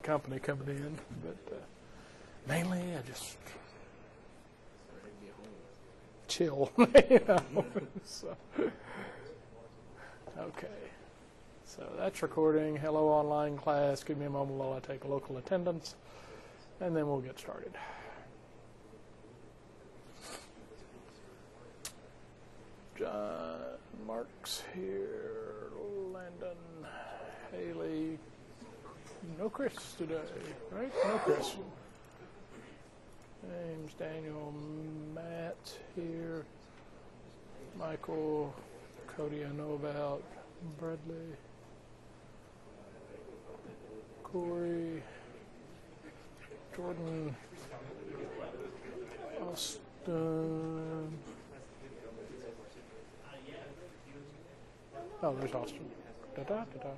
company coming in, but mainly I just chill. You know? So, okay. So that's recording. Hello, online class. Give me a moment while I take a local attendance, and then we'll get started. John Mark's here. Landon, Haley. No Chris today, right? No Chris. James, Daniel, Matt here. Michael, Cody I know about. Bradley. Corey. Jordan. Austin. Oh, there's Austin. Da-da-da-da.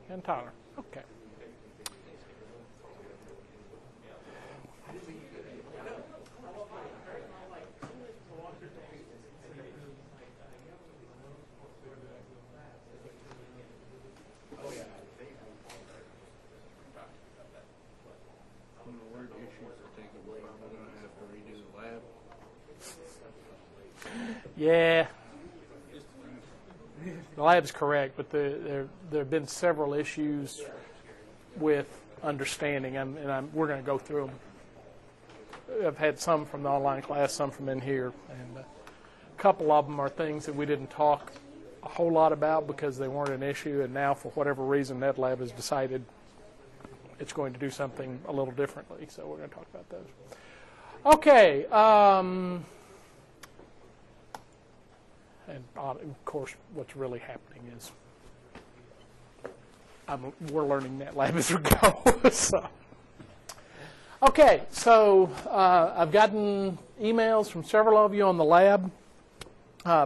And Tyler. Okay. Yeah, the lab's correct, but there have been several issues with understanding, and we're going to go through them. I've had some from the online class, some from in here, and a couple of them are things that we didn't talk a whole lot about because they weren't an issue, and now for whatever reason NetLab has decided it's going to do something a little differently, so we're going to talk about those. Okay. And of course, what's really happening is we're learning NetLab as we go. So. Okay, so I've gotten emails from several of you on the lab,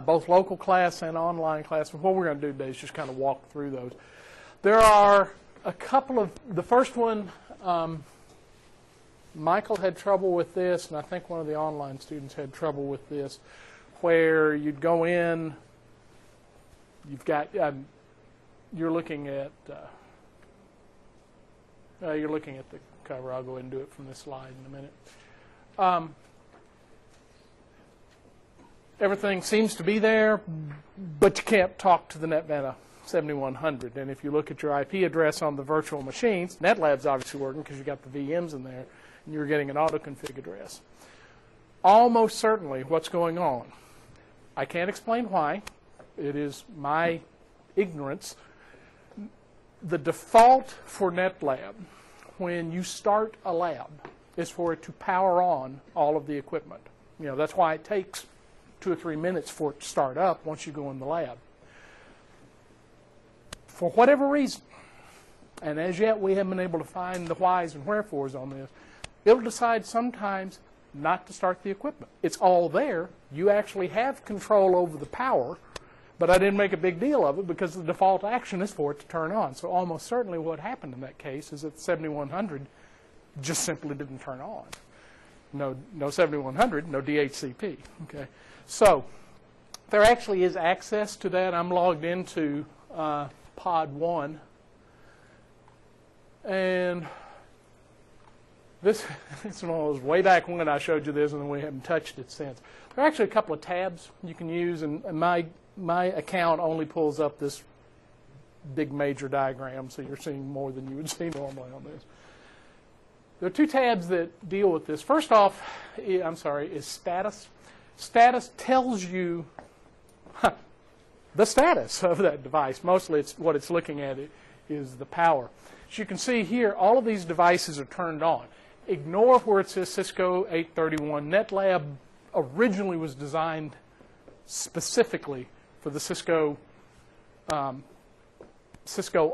both local class and online class. And what we're going to do today is just kind of walk through those. There are a couple of, the first one, Michael had trouble with this, and I think one of the online students had trouble with this, where you'd go in, you've got, you're looking at the cover. I'll go ahead and do it from this slide in a minute. Everything seems to be there, but you can't talk to the NetVanta 7100. And if you look at your IP address on the virtual machines, NetLab's obviously working because you got the VMs in there, and you're getting an auto-config address. Almost certainly what's going on, I can't explain why. It is my ignorance. The default for NetLab, when you start a lab, is for it to power on all of the equipment. You know, that's why it takes 2 or 3 minutes for it to start up once you go in the lab. For whatever reason, and as yet we haven't been able to find the whys and wherefores on this, it'll decide sometimes not to start the equipment. It's all there. You actually have control over the power, but I didn't make a big deal of it because the default action is for it to turn on. So almost certainly what happened in that case is that the 7100 just simply didn't turn on. No 7100, no DHCP. Okay, so there actually is access to that. I'm logged into Pod 1, and this is one of those way back when I showed you this, and we haven't touched it since. There are actually a couple of tabs you can use, and my account only pulls up this big major diagram, so you're seeing more than you would see normally on this. There are 2 tabs that deal with this. First off, is status. Status tells you the status of that device. Mostly it's what it's looking at is the power. As you can see here, all of these devices are turned on. Ignore where it says Cisco 831. NetLab originally was designed specifically for the Cisco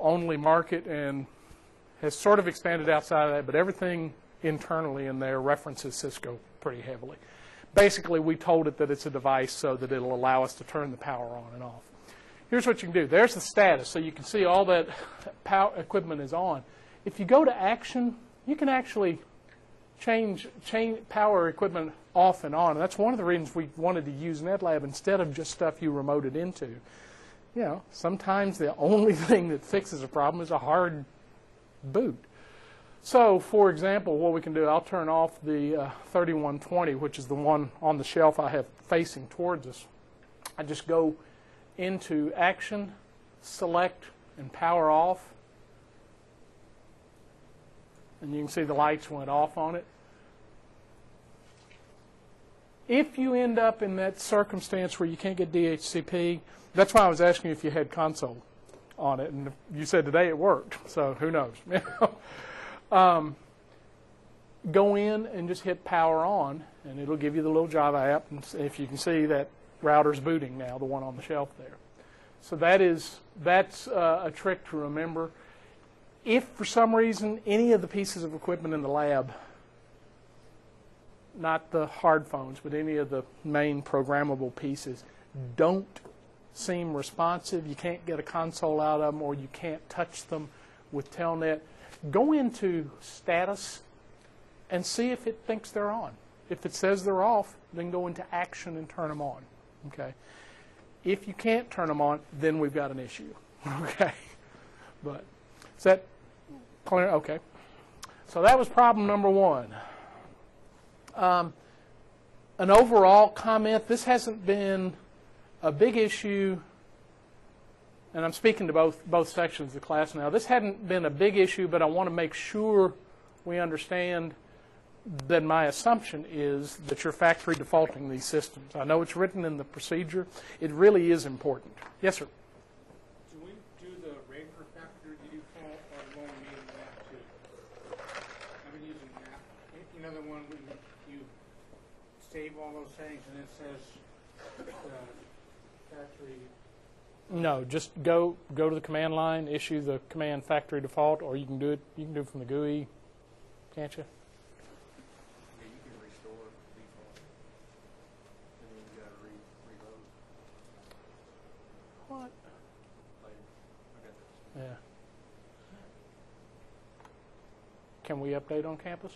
only market and has sort of expanded outside of that, but everything internally in there references Cisco pretty heavily. Basically, we told it that it's a device so that it'll allow us to turn the power on and off. Here's what you can do. There's the status, so you can see all that power equipment is on. If you go to action, you can actually change power equipment off and on. And that's one of the reasons we wanted to use NetLab instead of just stuff you remoted into. You know, sometimes the only thing that fixes a problem is a hard boot. So, for example, what we can do, I'll turn off the 3120, which is the one on the shelf I have facing towards us. I just go into Action, Select, and Power Off. And you can see the lights went off on it. If you end up in that circumstance where you can't get DHCP, that's why I was asking you if you had console on it. And you said today it worked, so who knows. Go in and just hit power on, and it'll give you the little Java app. And if you can see that router's booting now, the one on the shelf there. So that's a trick to remember. If for some reason any of the pieces of equipment in the lab, not the hard phones, but any of the main programmable pieces, don't seem responsive, you can't get a console out of them, or you can't touch them with Telnet, go into status and see if it thinks they're on. If it says they're off, then go into Action and turn them on. Okay. If you can't turn them on, then we've got an issue. Okay. But is that clear? Okay. So that was problem number one. An overall comment, this hasn't been a big issue, and I'm speaking to both sections of the class now. This hadn't been a big issue, but I want to make sure we understand that my assumption is that you're factory defaulting these systems. I know it's written in the procedure. It really is important. Yes, sir? Do we do the regular factory default, or will we need that too? I've been using that. You know the one where you save all those settings and it says factory. No, just go to the command line, issue the command factory default, or you can do it from the GUI, can't you? Yeah, you can restore default, and then you got to reload. What? Later. I got this. Yeah. Can we update on campus?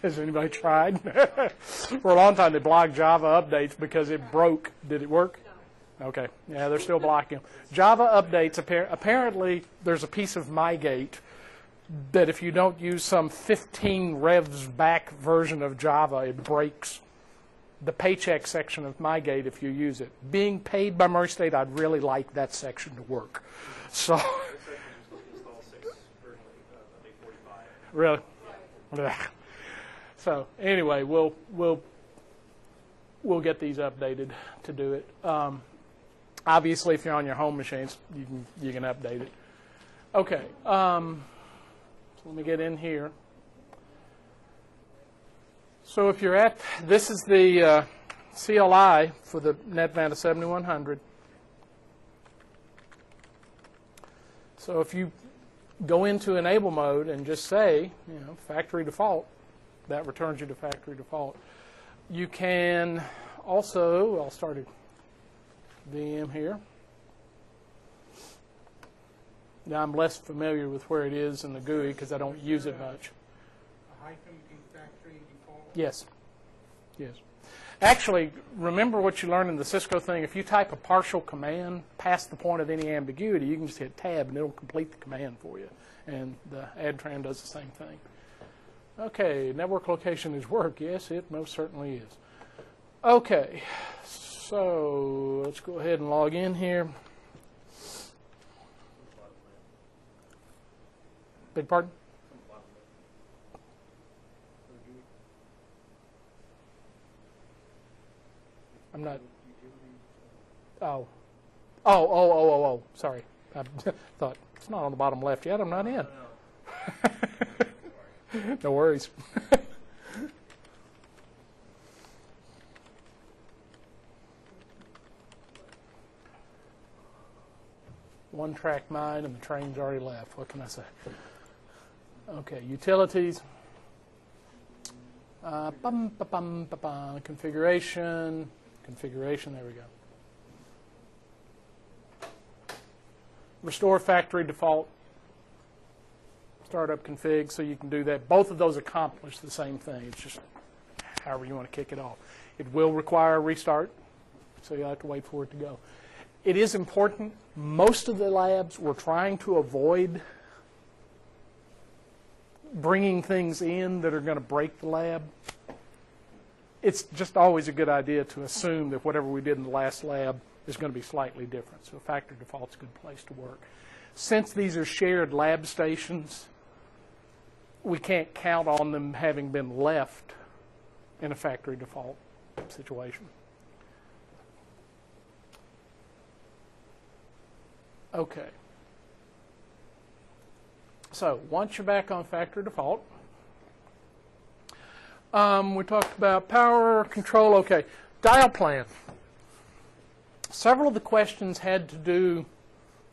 Has anybody tried? For a long time, they blocked Java updates because it broke. Did it work? No. Okay. Yeah, they're still blocking them. Java updates, apparently, there's a piece of MyGate that if you don't use some 15 revs back version of Java, it breaks the paycheck section of MyGate if you use it. Being paid by Murray State, I'd really like that section to work. So, really? Yeah. So anyway, we'll get these updated to do it. Obviously, if you're on your home machines, you can update it. Okay. So let me get in here. So if you're at, this is the CLI for the NetVanta 7100. So if you go into enable mode and just say, factory default, that returns you to factory default. You can also, I'll start a VM here. Now I'm less familiar with where it is in the GUI because I don't use it much. A hyphen in factory default? Yes. Yes. Actually, remember what you learned in the Cisco thing. If you type a partial command past the point of any ambiguity, you can just hit tab and it'll complete the command for you. And the ADTRAN does the same thing. Okay, network location is work. Yes, it most certainly is. Okay, so let's go ahead and log in here. Beg pardon? I'm not. Oh. Sorry. I thought it's not on the bottom left yet. I'm not in. No worries. One track mind and the train's already left. What can I say? Okay, utilities. Configuration. There we go. Restore factory default. Startup config, so you can do that. Both of those accomplish the same thing. It's just however you want to kick it off. It will require a restart, so you'll have to wait for it to go. It is important. Most of the labs were trying to avoid bringing things in that are going to break the lab, it's just always a good idea to assume that whatever we did in the last lab is going to be slightly different. So factory default's a good place to work. Since these are shared lab stations, we can't count on them having been left in a factory default situation. Okay. So once you're back on factory default, we talked about power control. Okay, dial plan. Several of the questions had to do,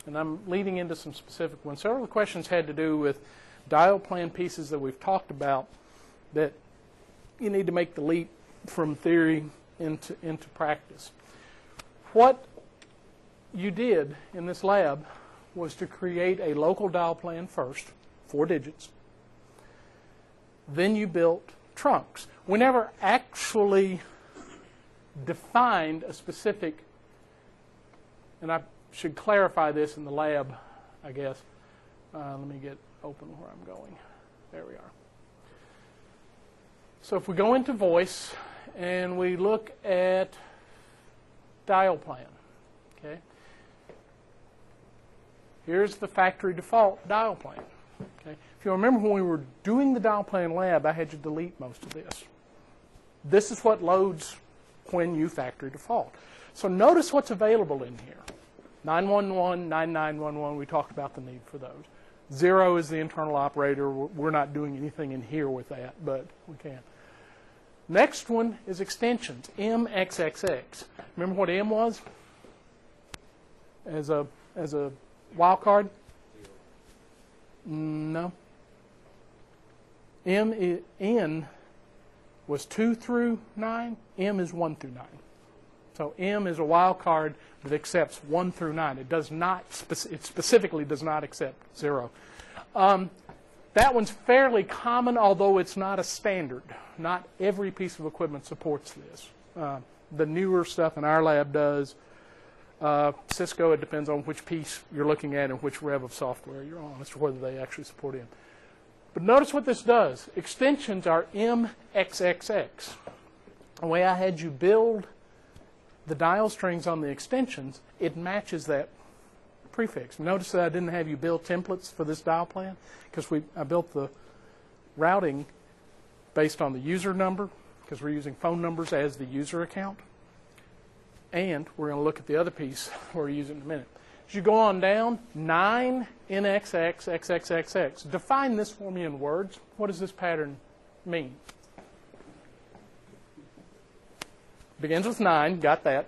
and I'm leading into some specific ones, several of the questions had to do with dial plan pieces that we've talked about that you need to make the leap from theory into practice. What you did in this lab was to create a local dial plan first, 4 digits. Then you built trunks. We never actually defined a specific, and I should clarify this in the lab, I guess. Let me get open where I'm going. There we are. So if we go into voice and we look at dial plan, okay? Here's the factory default dial plan. Okay? If you remember when we were doing the dial plan lab, I had you delete most of this. This is what loads when you factory default. So notice what's available in here. 911, 9911, we talked about the need for those. 0 is the internal operator. We're not doing anything in here with that, but we can. Next one is extensions, MXXX. Remember what M was as a wildcard? No. N was 2 through 9. M is 1 through 9. So M is a wildcard that accepts 1 through 9. It does not. It specifically does not accept 0. That one's fairly common, although it's not a standard. Not every piece of equipment supports this. The newer stuff in our lab does. Cisco, it depends on which piece you're looking at and which rev of software you're on as to whether they actually support M. But notice what this does. Extensions are MXXX. The way I had you build the dial strings on the extensions, it matches that prefix. Notice that I didn't have you build templates for this dial plan because I built the routing based on the user number because we're using phone numbers as the user account. And we're going to look at the other piece we're using in a minute. As you go on down, 9 NXX, XXXX. Define this for me in words. What does this pattern mean? Begins with 9. Got that.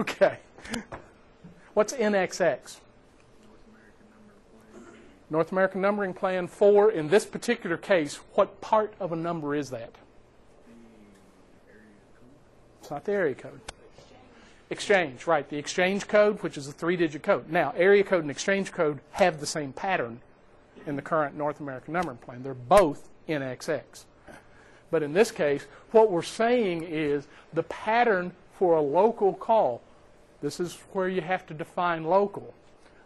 Okay. What's NXX? North American Numbering Plan 4. In this particular case, what part of a number is that? It's not the area code. Exchange, right. The exchange code, which is a 3-digit code. Now, area code and exchange code have the same pattern in the current North American Numbering Plan. They're both NXX. But in this case, what we're saying is the pattern for a local call. This is where you have to define local.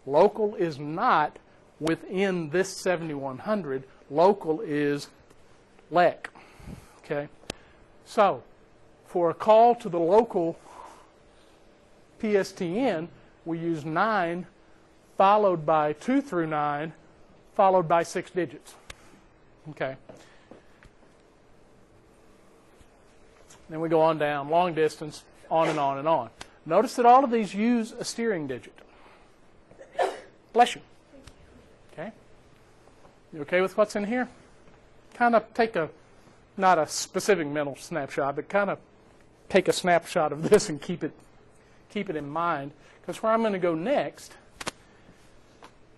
Local is not within this 7100. Local is LEC. Okay? So, for a call to the local PSTN, we use 9 followed by 2 through 9 followed by 6 digits. Okay. Then we go on down, long distance, on and on and on. Notice that all of these use a steering digit. Bless you. Okay. You okay with what's in here? Kind of take not a specific mental snapshot, but kind of take a snapshot of this and keep it in mind, because where I'm going to go next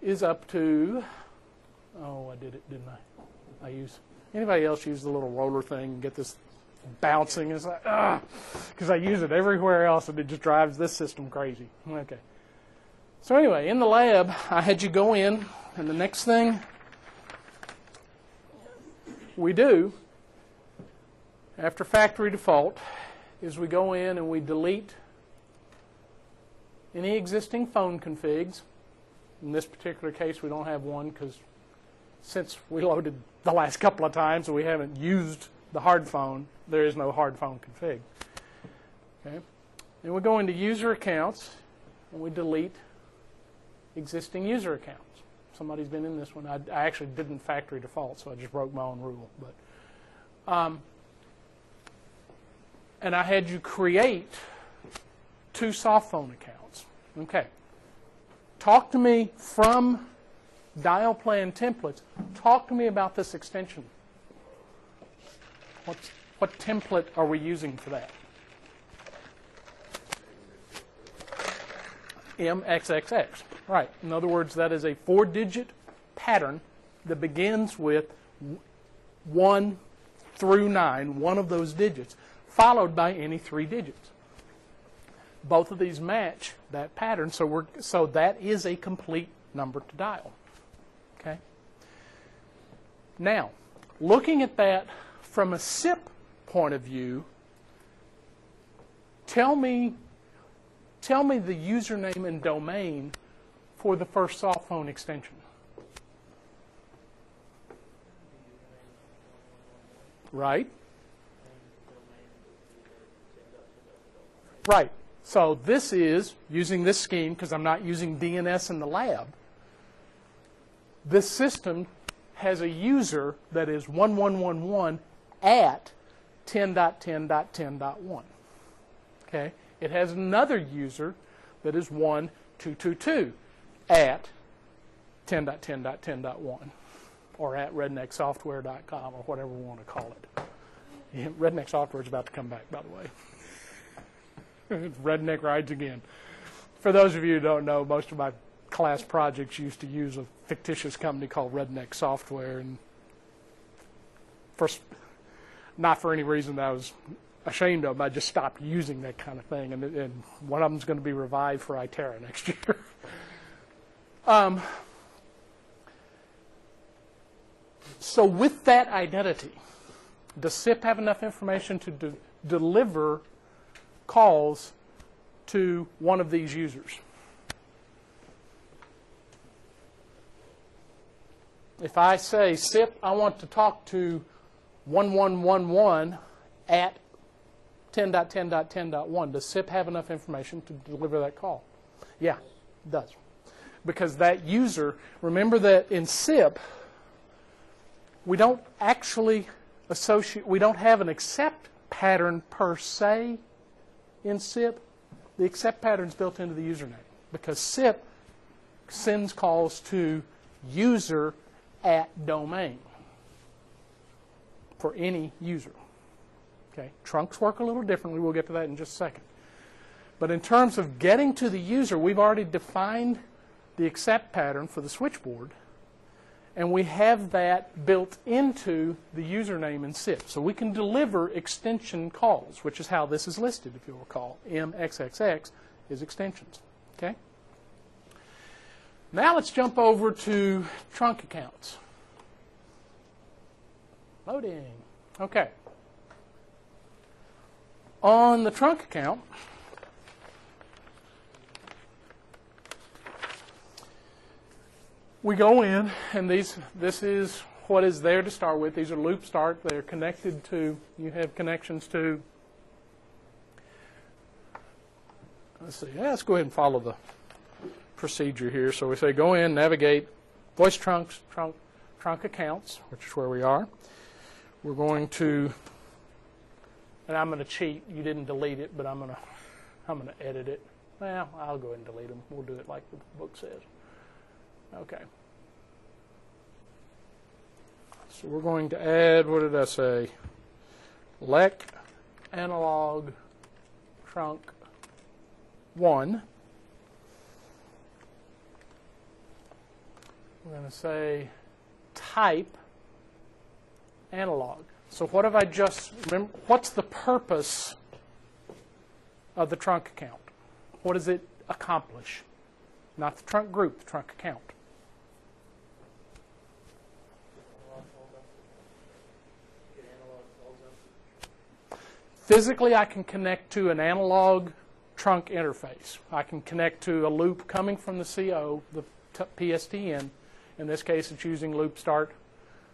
is up to, I did it, didn't I? Anybody else use the little roller thing and get this bouncing? It's like, because I use it everywhere else and it just drives this system crazy. Okay. So anyway, in the lab, I had you go in, and the next thing we do after factory default is we go in and we delete any existing phone configs. In this particular case, we don't have one because since we loaded the last couple of times, so we haven't used the hard phone. There is no hard phone config. Okay. Then we go into user accounts, and we delete existing user accounts. Somebody's been in this one. I actually didn't factory default, so I just broke my own rule. But and I had you create 2 soft phone accounts. Okay. Talk to me from dial plan templates. Talk to me about this extension. What template are we using for that? MXXX. Right. In other words, that is a 4-digit pattern that begins with 1 through 9, one of those digits, followed by any 3 digits. Both of these match that pattern, so that is a complete number to dial. Okay. Now, looking at that from a SIP point of view, tell me the username and domain for the first soft phone extension. Right? Right. So this is, using this scheme, because I'm not using DNS in the lab, this system has a user that is 1111 at 10.10.10.1. Okay? It has another user that is 1222 at 10.10.10.1 or at rednecksoftware.com or whatever we want to call it. Yeah, Redneck Software is about to come back, by the way. Redneck rides again. For those of you who don't know, most of my class projects used to use a fictitious company called Redneck Software, and not for any reason that I was ashamed of, I just stopped using that kind of thing, and one of them's going to be revived for Itera next year. So with that identity, does SIP have enough information to deliver calls to one of these users? If I say, SIP, I want to talk to 1111 at 10.10.10.1, does SIP have enough information to deliver that call? Yeah, it does. Because that user, remember that in SIP, we don't actually associate, we don't have an accept pattern per se in SIP. The accept pattern is built into the username because SIP sends calls to user at domain for any user. Okay, trunks work a little differently. We'll get to that in just a second. But in terms of getting to the user, we've already defined the accept pattern for the switchboard, and we have that built into the username in SIP. So we can deliver extension calls, which is how this is listed, if you'll recall. MXXX is extensions. Okay? Now let's jump over to trunk accounts. Loading. Okay. On the trunk account, we go in, and this is what is there to start with. These are loop start. They're connected to, you have connections to, let's see, let's go ahead and follow the procedure here. So we say go in, navigate, voice trunks, trunk accounts, which is where we are. We're going to, and I'm going to cheat. You didn't delete it, but I'm going to edit it. Well, I'll go ahead and delete them. We'll do it like the book says. Okay. So we're going to add, what did I say? Lec analog trunk 1. We're going to say type analog. So what have I just, remember, what's the purpose of the trunk account? What does it accomplish? Not the trunk group, the trunk account. Physically, I can connect to an analog trunk interface. I can connect to a loop coming from the CO, the PSTN. In this case, it's using loop start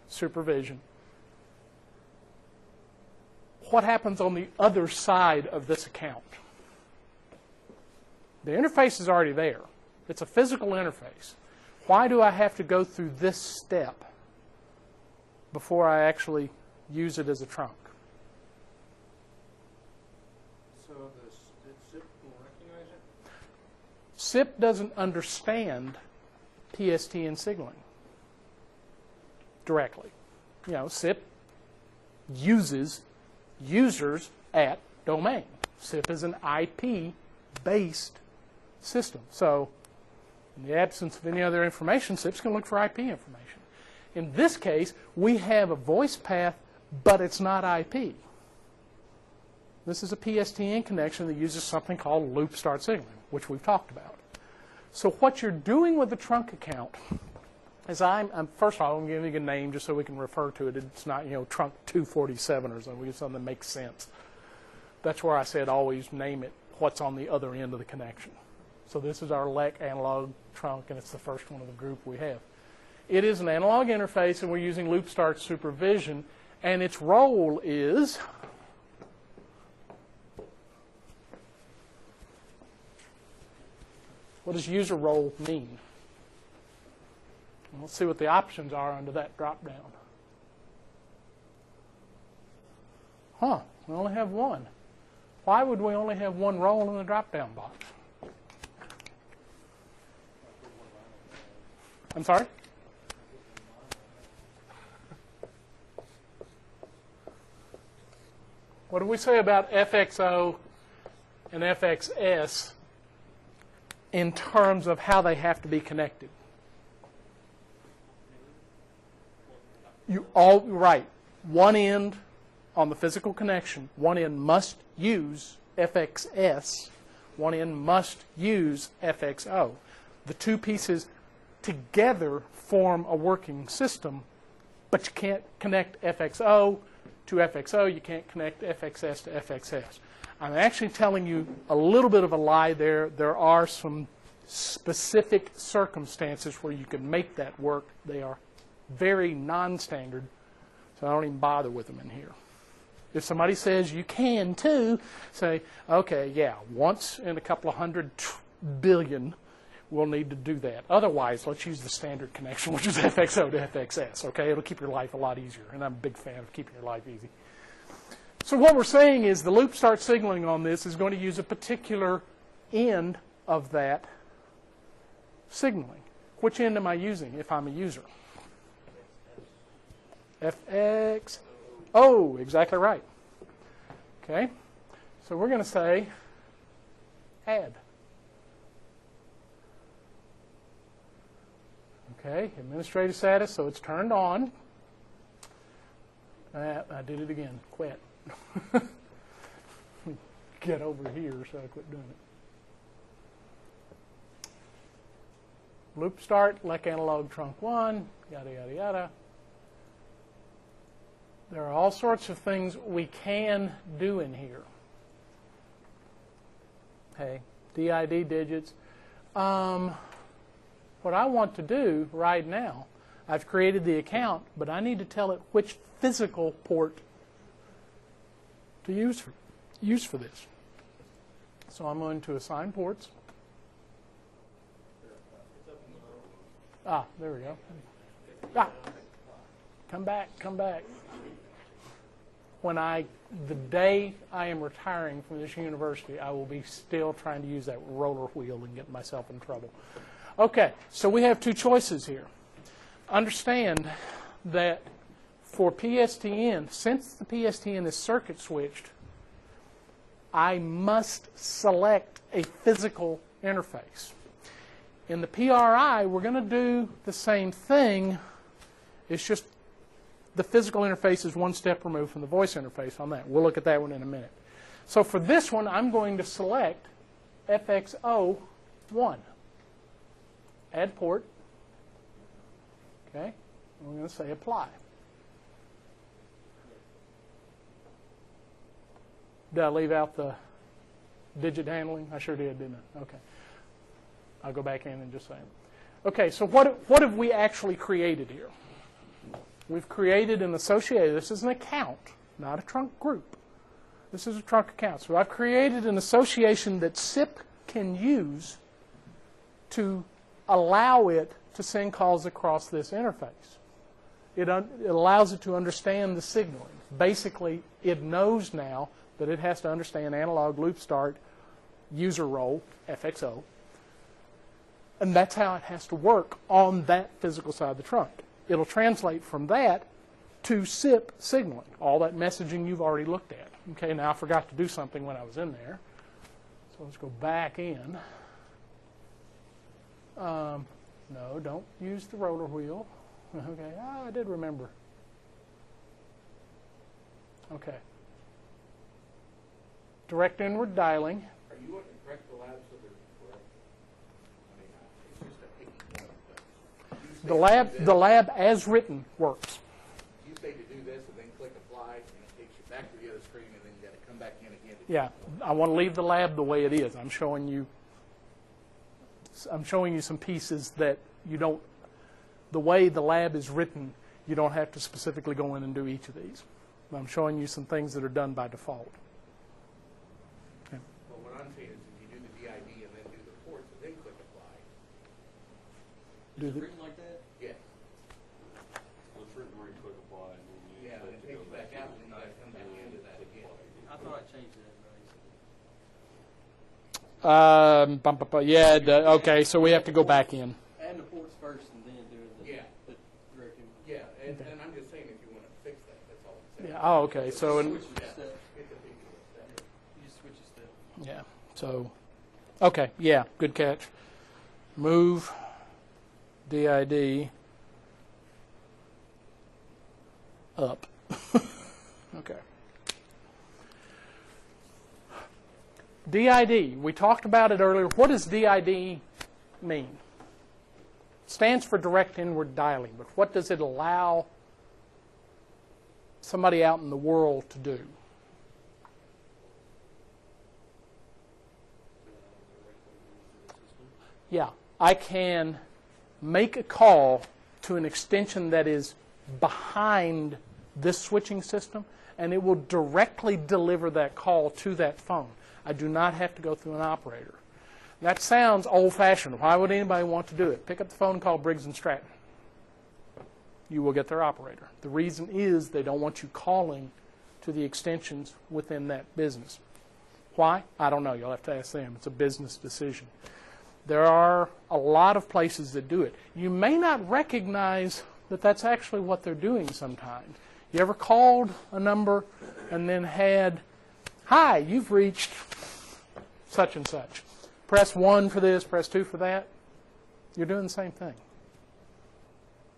supervision. What happens on the other side of this account? The interface is already there. It's a physical interface. Why do I have to go through this step before I actually use it as a trunk? So the SIP will recognize it? SIP doesn't understand PSTN signaling directly. You know, SIP uses users at domain. SIP is an IP-based system. So in the absence of any other information, SIP's going to look for IP information. In this case, we have a voice path, but it's not IP. This is a PSTN connection that uses something called loop start signaling, which we've talked about. So what you're doing with the trunk account is first of all, I'm giving you a name just so we can refer to it. It's not, trunk 247 or something. We get something that makes sense. That's where I said always name it what's on the other end of the connection. So this is our LEC analog trunk, and it's the first one of the group we have. It is an analog interface, and we're using loop start supervision, and its role is what does user role mean? Let's see what the options are under that drop-down. We only have one. Why would we only have one role in the drop-down box? I'm sorry? What do we say about FXO and FXS in terms of how they have to be connected? Right. One end on the physical connection, one end must use FXS, one end must use FXO. The two pieces together form a working system, but you can't connect FXO to FXO, you can't connect FXS to FXS. I'm actually telling you a little bit of a lie there. There are some specific circumstances where you can make that work. They are very non-standard, so I don't even bother with them in here. If somebody says you can too, say, okay, yeah, once in a couple of 100 billion, we'll need to do that. Otherwise, let's use the standard connection, which is FXO to FXS. Okay, it'll keep your life a lot easier, and I'm a big fan of keeping your life easy. So what we're saying is the loop start signaling on this is going to use a particular end of that signaling. Which end am I using if I'm a user? FX. Oh, exactly right. Okay, so we're going to say add. Okay, administrative status, so it's turned on. I did it again. Quit. Get over here so I quit doing it. Loop start, LEC analog trunk 1, yada, yada, yada. There are all sorts of things we can do in here. Okay, DID digits. What I want to do right now, I've created the account, but I need to tell it which physical port to use for this. So I'm going to assign ports. There we go. Come back. The day I am retiring from this university, I will be still trying to use that roller wheel and get myself in trouble. Okay, so we have two choices here. Understand that for PSTN, since the PSTN is circuit switched, I must select a physical interface. In the PRI, we're going to do the same thing. It's just the physical interface is one step removed from the voice interface on that. We'll look at that one in a minute. So for this one, I'm going to select FXO1. Add port. Okay. We're going to say apply. Did I leave out the digit handling? I sure did, didn't I? Okay. I'll go back in and just say it. Okay, so what have we actually created here? we've created and associated, this is an account, not a trunk group. This is a trunk account. So I've created an association that SIP can use to allow it to send calls across this interface. It allows it to understand the signaling. Basically, it knows now that it has to understand analog loop start, user role, FXO, and that's how it has to work on that physical side of the trunk. It'll translate from that to SIP signaling, all that messaging you've already looked at. Okay, now I forgot to do something when I was in there. So let's go back in. No, don't use the roller wheel. Okay, I did remember. Okay. Direct inward dialing. Are you wanting to correct the lab so they're correct? I mean, it's just a picky point. The lab as written works. You say to do this and then click apply, and it takes you back to the other screen, and then you got to come back in again. Yeah, I want to leave the lab the way it is. I'm showing you some pieces that you don't, the way the lab is written, you don't have to specifically go in and do each of these. I'm showing you some things that are done by default. Okay. Well, what I'm saying is if you do the DID and then do the ports and then click apply. Is it written like that? Yes. Well, it's written where you click apply and then you Yeah, and it takes you back out and then you got to come back into that again. I thought I changed that. Yeah, okay, so we have to go back in. Add the ports first and then do the, Yeah. the direct input. Yeah, and I'm just saying if you want to fix that, that's all I'm saying. Yeah, oh, okay, so, Switch the step. It's a big step. You just switch the step. yeah, so, okay, yeah, good catch. Move DID up. Okay. DID, we talked about it earlier. What does DID mean? It stands for direct inward dialing, but what does it allow somebody out in the world to do? Yeah, I can make a call to an extension that is behind this switching system, and it will directly deliver that call to that phone. I do not have to go through an operator. That sounds old-fashioned. Why would anybody want to do it? Pick up the phone and call Briggs & Stratton. You will get their operator. The reason is they don't want you calling to the extensions within that business. Why? I don't know. You'll have to ask them. It's a business decision. There are a lot of places that do it. You may not recognize that that's actually what they're doing sometimes. You ever called a number and then had, "Hi, you've reached such and such. Press 1 for this, press 2 for that." You're doing the same thing.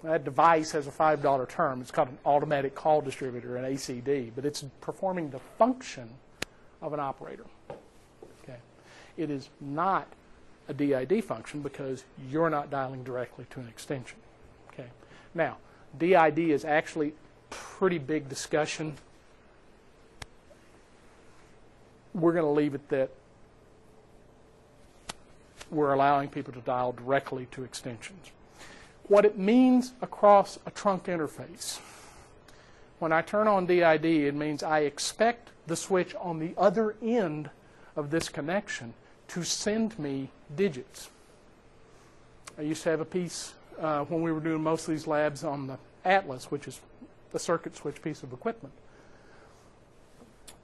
That device has a $5 term. It's called an automatic call distributor, an ACD, but it's performing the function of an operator. Okay. It is not a DID function because you're not dialing directly to an extension. Okay. Now, DID is actually pretty big discussion. We're going to leave it that we're allowing people to dial directly to extensions. What it means across a trunk interface. When I turn on DID, it means I expect the switch on the other end of this connection to send me digits. I used to have a piece when we were doing most of these labs on the Atlas, which is the circuit switch piece of equipment.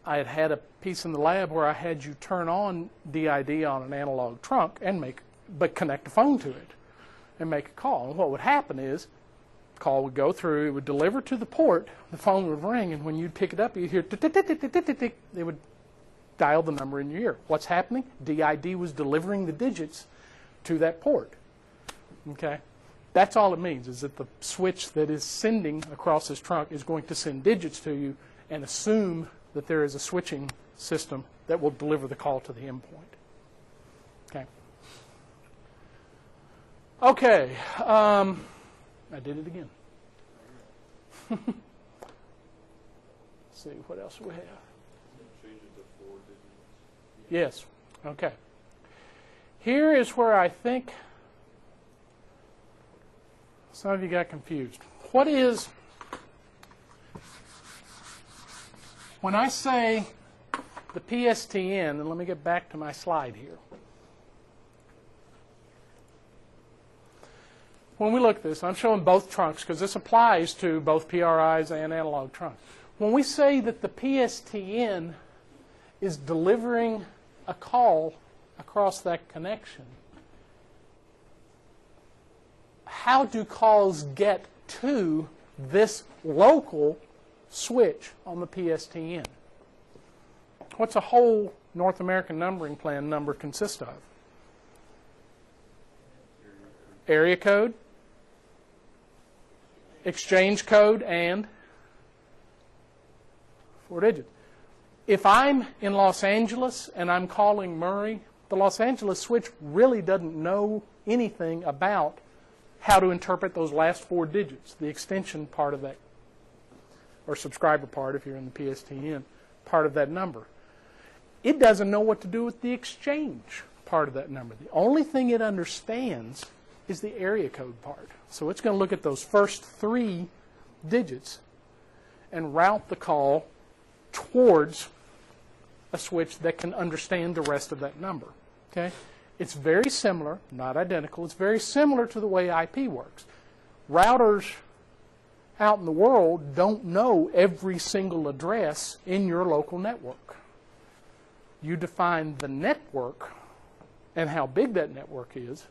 I had a piece in the lab where I had you turn on DID on an analog trunk and connect a phone to it and make a call. And what would happen is the call would go through, it would deliver to the port, the phone would ring, and when you'd pick it up, you'd hear tick, tick, tick, tick, tick, tick, tick. They would dial the number in your ear. What's happening? DID was delivering the digits to that port. Okay? That's all it means, is that the switch that is sending across this trunk is going to send digits to you and assume that there is a switching system that will deliver the call to the endpoint. Okay. Okay. I did it again. Let's see, what else do we have? Change it to 4 digits. Yes. Okay. Here is where I think some of you got confused. What is when I say the PSTN, and let me get back to my slide here. When we look at this, I'm showing both trunks because this applies to both PRIs and analog trunks. When we say that the PSTN is delivering a call across that connection, how do calls get to this local switch on the PSTN? What's a whole North American numbering plan number consist of? Area code, exchange code, and 4 digits. If I'm in Los Angeles and I'm calling Murray, the Los Angeles switch really doesn't know anything about how to interpret those last 4 digits, the extension part of that, or subscriber part if you're in the PSTN, part of that number. It doesn't know what to do with the exchange part of that number. The only thing it understands is the area code part. So it's going to look at those first 3 digits and route the call towards a switch that can understand the rest of that number. Okay? It's very similar, not identical. It's very similar to the way IP works. Routers out in the world don't know every single address in your local network. You define the network and how big that network is,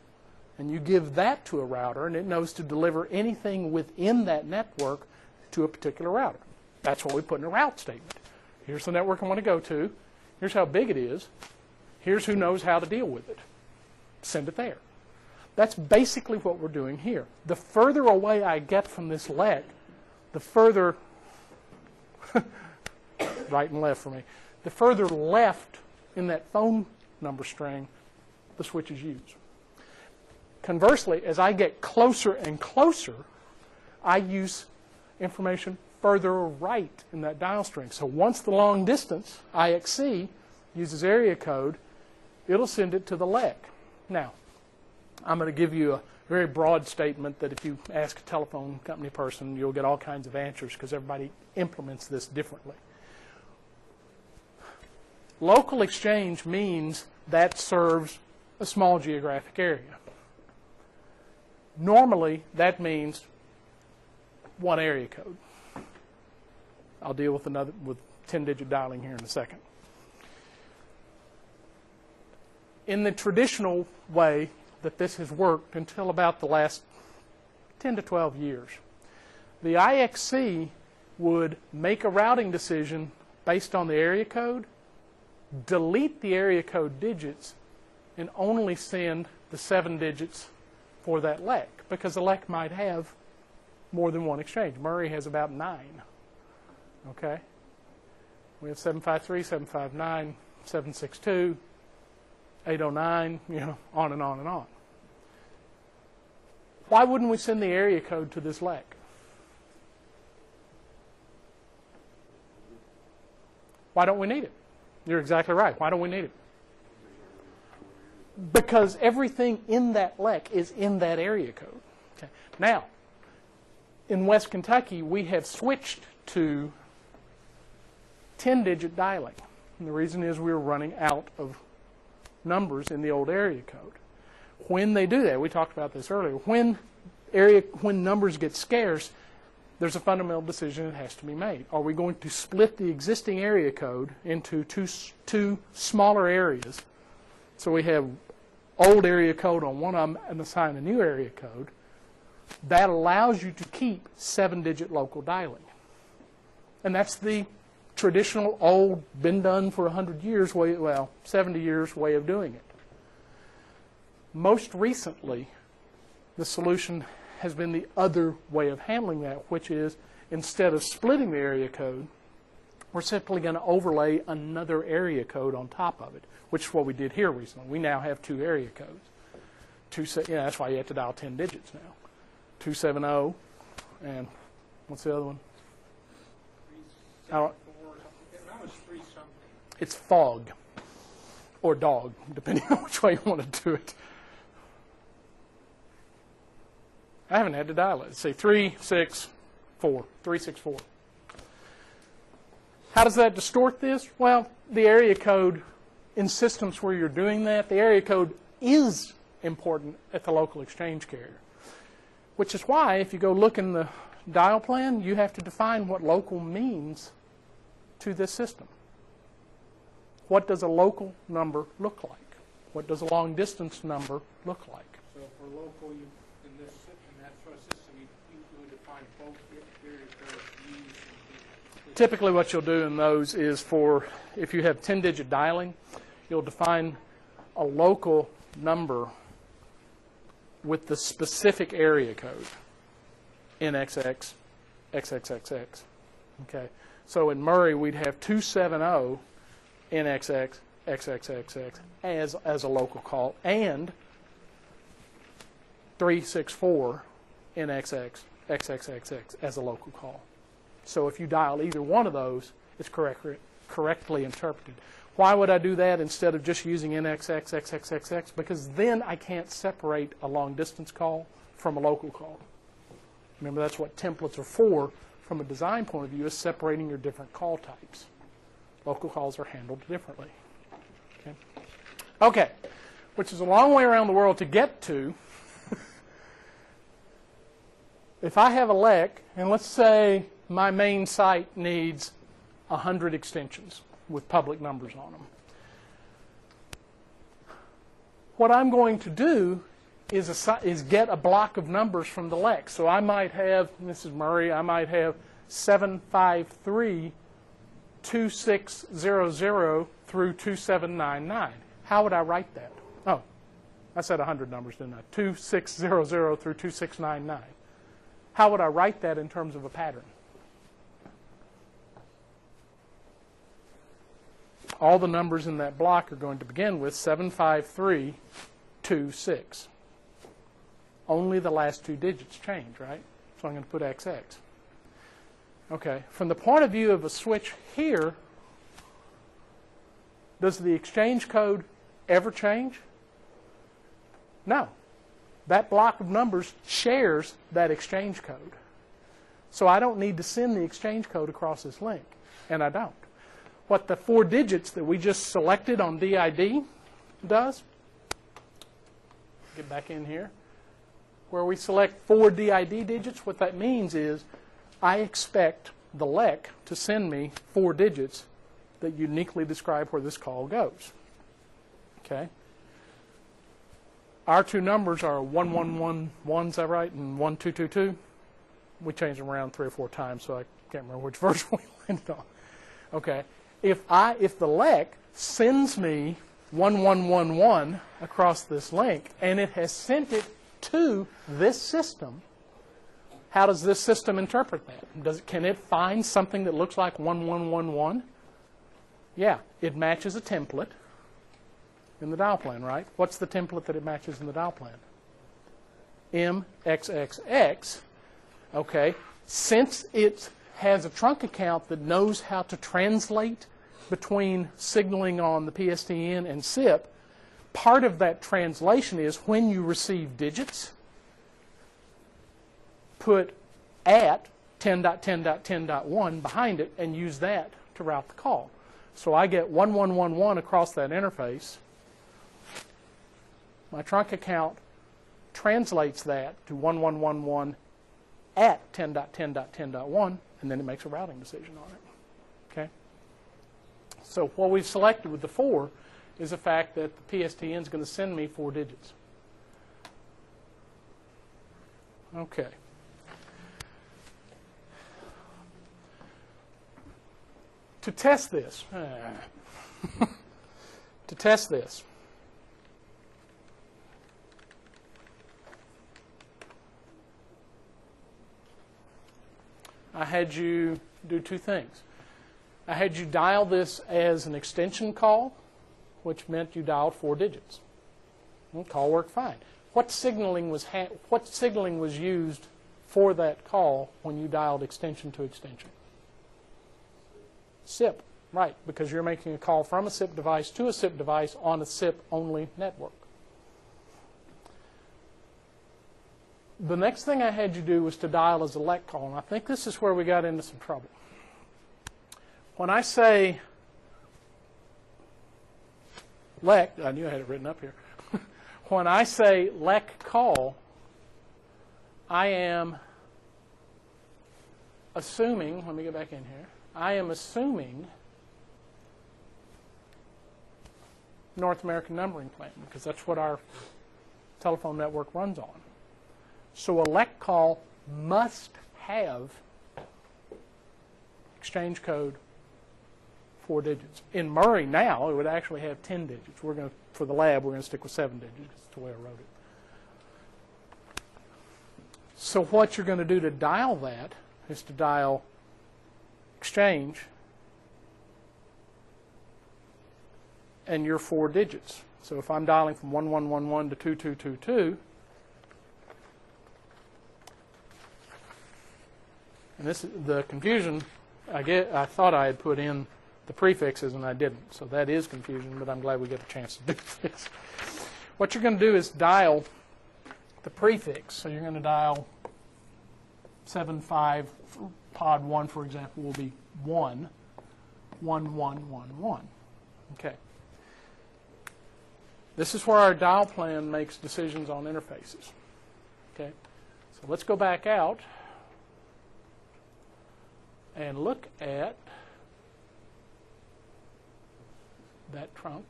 and you give that to a router, and it knows to deliver anything within that network to a particular router. That's what we put in a route statement. Here's the network I want to go to. Here's how big it is. Here's who knows how to deal with it. Send it there. That's basically what we're doing here. The further away I get from this leg, the further, right and left for me, the further left in that phone number string the switch is used. Conversely, as I get closer and closer, I use information further right in that dial string. So once the long distance, IXC, uses area code, it'll send it to the leg. Now, I'm going to give you a very broad statement that if you ask a telephone company person, you'll get all kinds of answers because everybody implements this differently. Local exchange means that serves a small geographic area. Normally, that means 1 area code. I'll deal with 10-digit dialing here in a second. In the traditional way that this has worked until about the last 10 to 12 years, the IXC would make a routing decision based on the area code, delete the area code digits, and only send the 7 digits for that LEC, because the LEC might have more than 1 exchange. Murray has about 9. Okay? We have 753, 759, 762, 809, on and on and on. Why wouldn't we send the area code to this LEC? Why don't we need it? You're exactly right. Why don't we need it? Because everything in that LEC is in that area code. Okay. Now, in West Kentucky, we have switched to 10-digit dialing. And the reason is we were running out of numbers in the old area code. When they do that, we talked about this earlier, when numbers get scarce, there's a fundamental decision that has to be made. Are we going to split the existing area code into two smaller areas, so we have old area code on one of them and assign a new area code? That allows you to keep 7-digit local dialing. And that's the traditional, old, been done for 100 years, 70 years way of doing it. Most recently, the solution has been the other way of handling that, which is instead of splitting the area code, we're simply going to overlay another area code on top of it, which is what we did here recently. We now have 2 area codes. That's why you have to dial 10 digits now. 270, and what's the other one? 374. That was 3 something. It's FOG, or dog, depending on which way you want to do it. I haven't had to dial it. Say 364. 364. How does that distort this? Well, the area code in systems where you're doing that, the area code is important at the local exchange carrier. Which is why, if you go look in the dial plan, you have to define what local means to this system. What does a local number look like? What does a long distance number look like? So for local, you, in that sort of system, you would define both area codes used and Typically what you'll do in those is if you have 10-digit dialing, you'll define a local number with the specific area code, NXX, XXXX. Okay, so in Murray we'd have 270 NXX, XXXX as a local call, and 364 NXX, XXXX as a local call. So if you dial either one of those, it's correctly interpreted. Why would I do that instead of just using NXX, XXXX? Because then I can't separate a long-distance call from a local call. Remember, that's what templates are for from a design point of view, is separating your different call types. Local calls are handled differently. Okay, which is a long way around the world to get to. If I have a LEC, and let's say my main site needs 100 extensions with public numbers on them. What I'm going to do is get a block of numbers from the LEC. So I might have, this is Murray, I might have 753 2600 through 2799. How would I write that? Oh, I said 100 numbers, didn't I? 2600 through 2699. How would I write that in terms of a pattern? All the numbers in that block are going to begin with 75326. Only the last two digits change, right? So I'm going to put XX. Okay, from the point of view of a switch here, does the exchange code ever change? No. That block of numbers shares that exchange code. So I don't need to send the exchange code across this link, and I don't. What the 4 digits that we just selected on DID does, get back in here, where we select 4 DID digits, what that means is I expect the LEC to send me 4 digits that uniquely describe where this call goes. Okay? Our two numbers are 1111, is that right, and 1222. We changed them around 3 or 4 times, so I can't remember which version we landed on. Okay. If the LEC sends me 1111 across this link, and it has sent it to this system, how does this system interpret that? Can it find something that looks like 1111? Yeah, it matches a template in the dial plan, right? What's the template that it matches in the dial plan? MXXX. Okay, since it has a trunk account that knows how to translate between signaling on the PSTN and SIP, part of that translation is when you receive digits, put at 10.10.10.1 behind it and use that to route the call. So I get 1111 across that interface. My trunk account translates that to 1111 at 10.10.10.1, and then it makes a routing decision on it. Okay? So what we've selected with the 4 is the fact that the PSTN is going to send me 4 digits. Okay. To test this, I had you do 2 things. I had you dial this as an extension call, which meant you dialed 4 digits. The call worked fine. What signaling was used for that call when you dialed extension to extension? SIP, right, because you're making a call from a SIP device to a SIP device on a SIP-only network. The next thing I had you do was to dial as a LEC call, and I think this is where we got into some trouble. when I say LEC, I knew I had it written up here. When I say LEC call, I am assuming, let me get back in here, I am assuming North American numbering plan, because that's what our telephone network runs on. So a LEC call must have exchange code 4 digits. In Murray now, it would actually have 10 digits. We're going to, for the lab, we're going to stick with 7 digits. That's the way I wrote it. So what you're going to do to dial that is to dial exchange and your 4 digits. So if I'm dialing from 1111 to 2222, and this is the confusion, I thought I had put in the prefixes and I didn't. So that is confusion, but I'm glad we get a chance to do this. What you're going to do is dial the prefix. So you're going to dial 75, pod 1, for example, will be 1, 1, 1, 1, 1. Okay. This is where our dial plan makes decisions on interfaces. Okay. So let's go back out and look at that trunk.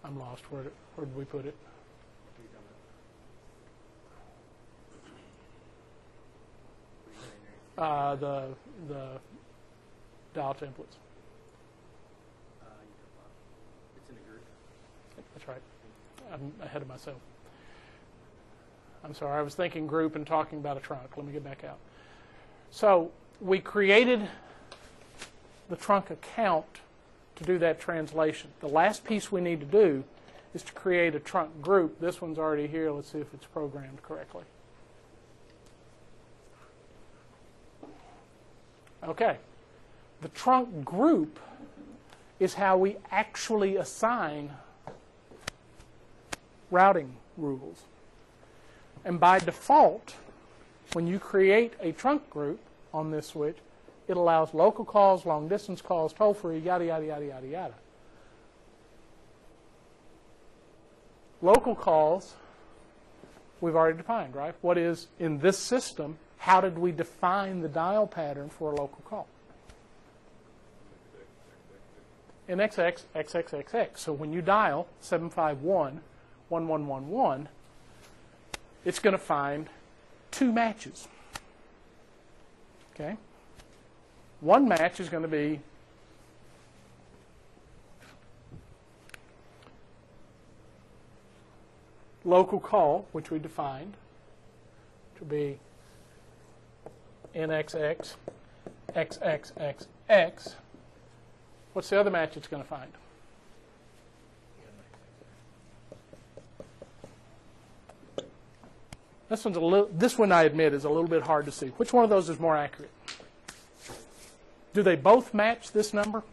I'm lost. Where did we put it? The dial templates. It's in a group. That's right. I'm ahead of myself. I'm sorry. I was thinking group and talking about a trunk. Let me get back out. So we created the trunk account to do that translation. The last piece we need to do is to create a trunk group. This one's already here. Let's see if it's programmed correctly. Okay. The trunk group is how we actually assign routing rules. And by default, when you create a trunk group on this switch, it allows local calls, long distance calls, toll free, yada, yada, yada, yada, yada. Local calls, we've already defined, right? What is, in this system, how did we define the dial pattern for a local call? In XX, XXXX. So when you dial 751-1111, it's going to find 2 matches. Okay? One match is going to be local call, which we defined to be NXX, XXXX. What's the other match it's going to find? This one, I admit, is a little bit hard to see. Which one of those is more accurate? Do they both match this number?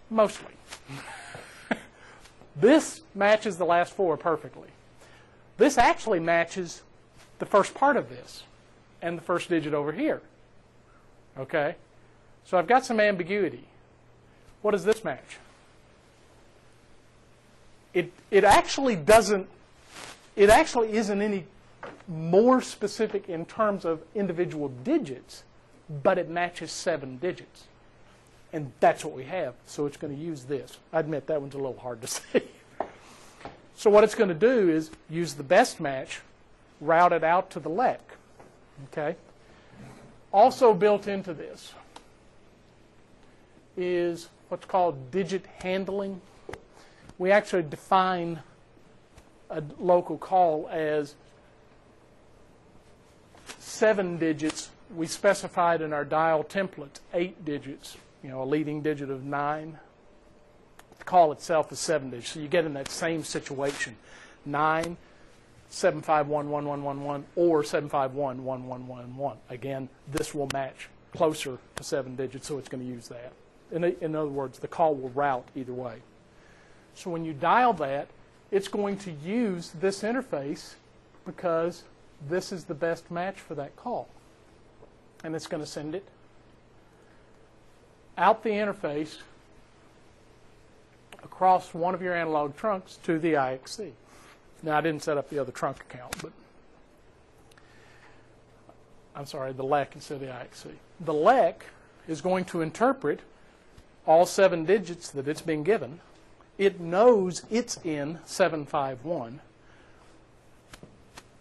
Mostly. This matches the last 4 perfectly. This actually matches the first part of this and the first digit over here. Okay? So I've got some ambiguity. What does this match? It actually doesn't. It actually isn't any more specific in terms of individual digits, but it matches 7 digits. And that's what we have, so it's going to use this. I admit that one's a little hard to see. So what it's going to do is use the best match, route it out to the LEC. Okay? Also built into this is what's called digit handling. We actually define a local call as 7 digits. We specified in our dial template 8 digits, a leading digit of 9. The call itself is 7 digits. So you get in that same situation. 9, 751-1111, or 751-1111. Again, this will match closer to 7 digits, so it's going to use that. In other words, the call will route either way. So when you dial that, it's going to use this interface because this is the best match for that call. And it's going to send it out the interface across one of your analog trunks to the IXC. Now, I didn't set up the other trunk account, but I'm sorry, the LEC instead of the IXC. The LEC is going to interpret all 7 digits that it's been given. It knows it's in 751.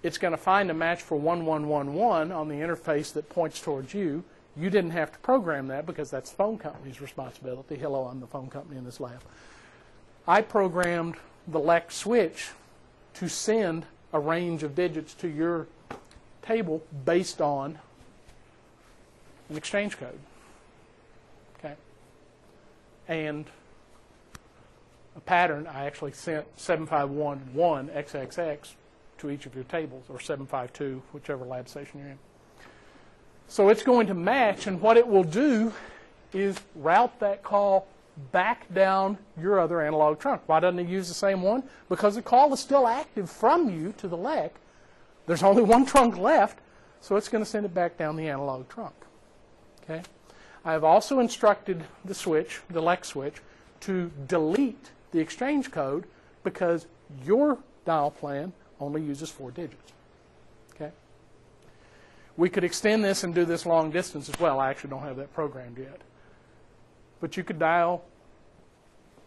It's going to find a match for 1111 on the interface that points towards you. You didn't have to program that because that's the phone company's responsibility. Hello, I'm the phone company in this lab. I programmed the LEC switch to send a range of digits to your table based on an exchange code. Okay? And a pattern, I actually sent 7511XXX to each of your tables, or 752, whichever lab station you're in. So it's going to match, and what it will do is route that call back down your other analog trunk. Why doesn't it use the same one? Because the call is still active from you to the LEC. There's only one trunk left, so it's going to send it back down the analog trunk. Okay? I have also instructed the switch, the LEC switch, to delete the exchange code because your dial plan only uses 4 digits. Okay? We could extend this and do this long distance as well. I actually don't have that programmed yet. But you could dial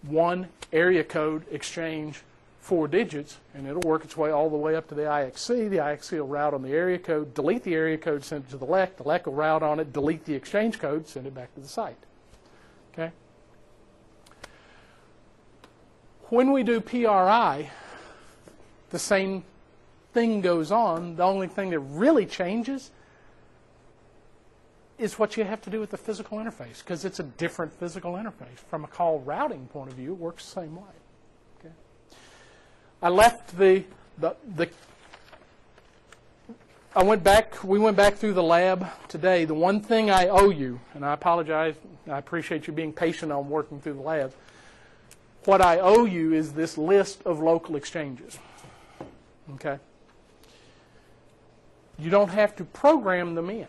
one area code exchange 4 digits, and it'll work its way all the way up to the IXC. The IXC will route on the area code, delete the area code, send it to the LEC. The LEC will route on it, delete the exchange code, send it back to the site. Okay? When we do PRI, the same thing goes on. The only thing that really changes is what you have to do with the physical interface, because it's a different physical interface. From a call routing point of view, it works the same way. Okay? I left we went back through the lab today. The one thing I owe you, and I apologize, I appreciate you being patient on working through the lab. What I owe you is this list of local exchanges. Okay? You don't have to program them in.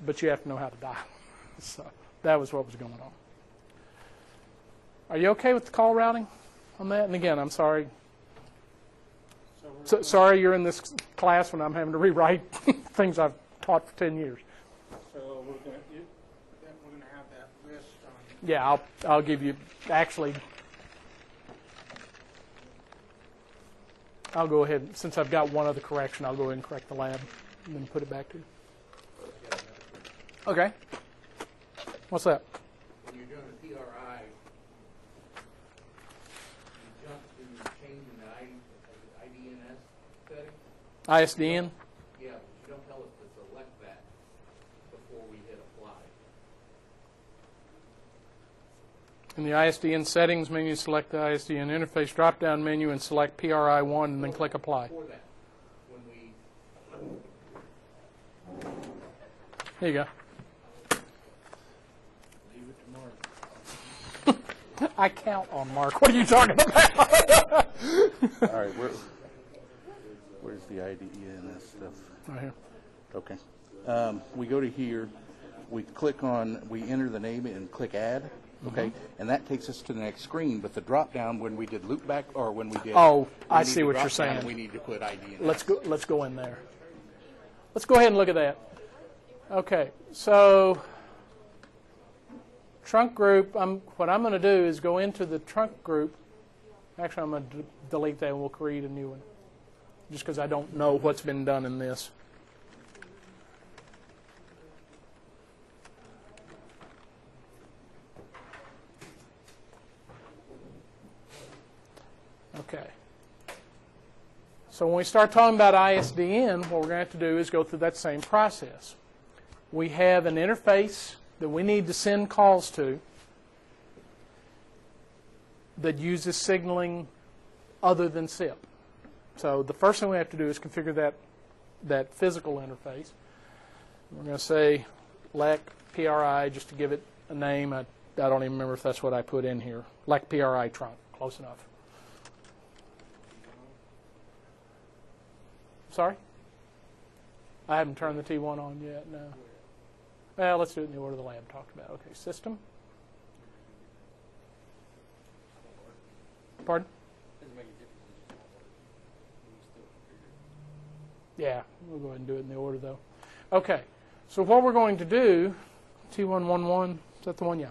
But you have to know how to dial. So that was what was going on. Are you okay with the call routing on that? And again, I'm sorry. Sorry you're in this class when I'm having to rewrite things I've taught for 10 years. So we're going to have that list on. Yeah, I'll give you, actually, I'll go ahead, since I've got one other correction, I'll go ahead and correct the lab and then put it back to you. Okay. What's that? When you're doing the PRI, you jump to changing the IDNS setting? ISDN? Yeah, but you don't tell us to select that before we hit apply. In the ISDN settings menu, select the ISDN interface drop-down menu and select PRI1 and then click apply. Before that, when we... There you go. I count on Mark. What are you talking about? All right, where's the IDENS stuff? Right here. Okay. We go to here, we enter the name and click add, okay? And that takes us to the next screen, but the drop down when we did loopback, or when we did... Oh, I see what you're saying. We need to put IDENS. Let's go in there. Let's go ahead and look at that. Okay, so... Trunk group, what I'm going to do is go into the trunk group. Actually, I'm going to delete that and we'll create a new one. Just because I don't know what's been done in this. Okay. So when we start talking about ISDN, what we're going to have to do is go through that same process. We have an interface that we need to send calls to that uses signaling other than SIP. So the first thing we have to do is configure that physical interface. We're going to say LEC PRI just to give it a name. I don't even remember if that's what I put in here. LEC PRI trunk, close enough. Sorry? I haven't turned the T1 on yet, no. Well, let's do it in the order the lab talked about. Okay, system. Pardon? Yeah, we'll go ahead and do it in the order, though. Okay, so what we're going to do, T111, is that the one? Yeah.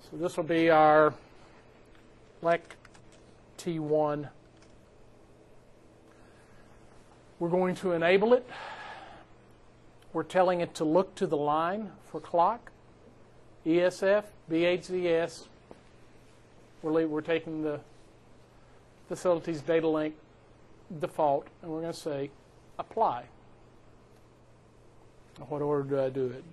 So this will be our LEC T1. We're going to enable it. We're telling it to look to the line for clock, ESF, BHZS. We're taking the facilities data link default, and we're going to say apply. What order do I do it?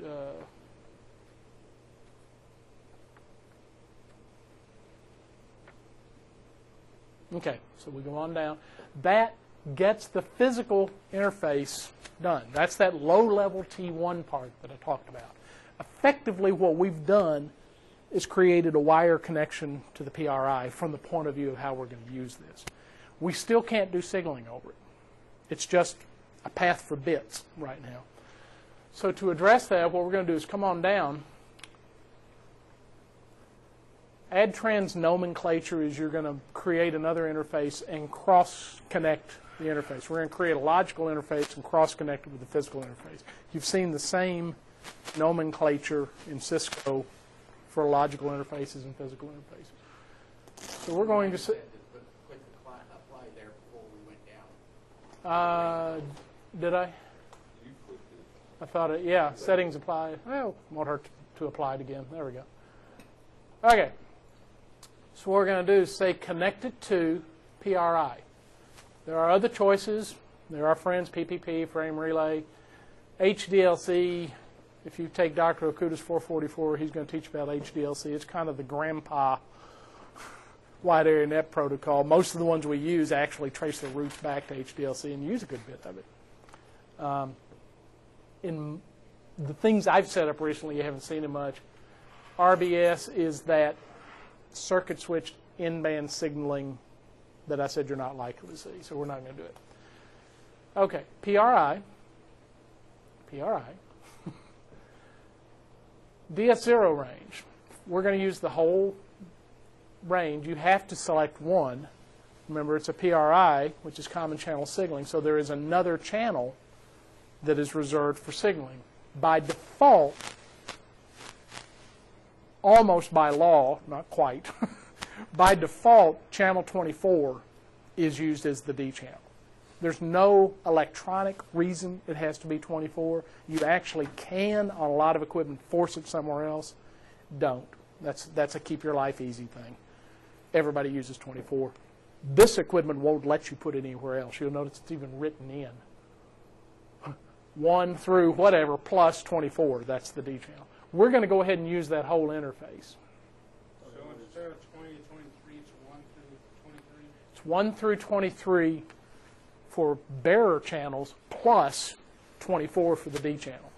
Okay, so we go on down. That gets the physical interface done. That's that low-level T1 part that I talked about. Effectively, what we've done is created a wire connection to the PRI from the point of view of how we're going to use this. We still can't do signaling over it. It's just a path for bits right now. So to address that, what we're going to do is come on down. Add trans nomenclature is you're going to create another interface and cross-connect the interface. We're going to create a logical interface and cross-connect it with the physical interface. You've seen the same nomenclature in Cisco for logical interfaces and physical interfaces. So we're going to say... Click the apply there before we went down. Did I? I thought it, yeah, settings apply. Well, won't hurt to apply it again. There we go. Okay. So what we're going to do is say connect it to PRI. There are other choices. There are friends, PPP, frame relay, HDLC. If you take Dr. Okuda's 444, he's going to teach about HDLC. It's kind of the grandpa wide area net protocol. Most of the ones we use actually trace their roots back to HDLC and use a good bit of it. In the things I've set up recently, you haven't seen it much. RBS is that circuit switched in-band signaling that I said you're not likely to see, so we're not going to do it. Okay, PRI. DS0 range. We're going to use the whole range. You have to select one. Remember, it's a PRI, which is common channel signaling, so there is another channel that is reserved for signaling. By default, almost by law, not quite, by default, channel 24 is used as the D channel. There's no electronic reason it has to be 24. You actually can, on a lot of equipment, force it somewhere else. Don't. That's a keep your life easy thing. Everybody uses 24. This equipment won't let you put it anywhere else. You'll notice it's even written in. 1 through whatever plus 24, that's the D channel. We're going to go ahead and use that whole interface. So instead of 20 to 23, it's 1 through 23? It's 1 through 23 for bearer channels plus 24 for the D channel.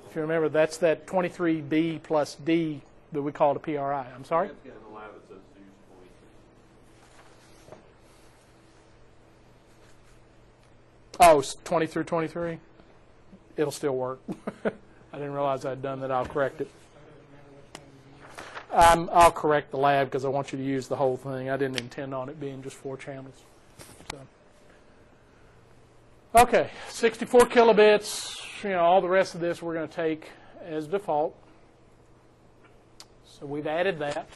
If you remember, that's that 23B plus D that we call the PRI. I'm sorry? In the lab it says to use 23. Oh, it's 20 through 23? It'll still work. I didn't realize I'd done that. I'll correct it. I'll correct the lab because I want you to use the whole thing. I didn't intend on it being just 4 channels. So. Okay, 64 kilobits. All the rest of this we're going to take as default. So we've added that.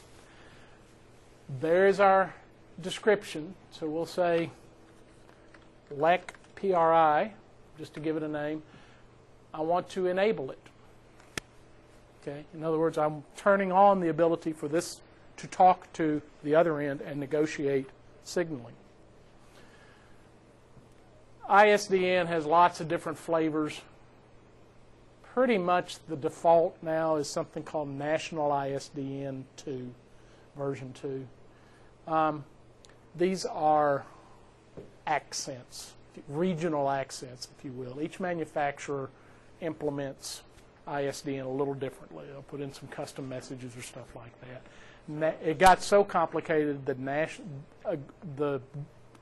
There's our description. So we'll say LEC PRI, just to give it a name. I want to enable it. Okay. In other words, I'm turning on the ability for this to talk to the other end and negotiate signaling. ISDN has lots of different flavors. Pretty much the default now is something called National ISDN 2, version 2. These are accents, regional accents, if you will. Each manufacturer implements ISDN a little differently. They'll put in some custom messages or stuff like that. It got so complicated that the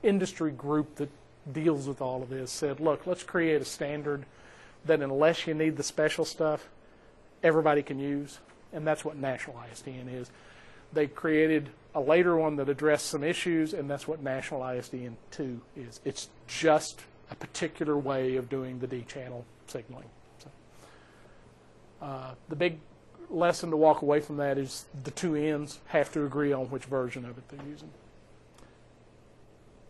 industry group that deals with all of this said, look, let's create a standard that unless you need the special stuff, everybody can use, and that's what National ISDN is. They created a later one that addressed some issues, and that's what National ISDN 2 is. It's just a particular way of doing the D-channel signaling. So, the big lesson to walk away from that is the two ends have to agree on which version of it they're using.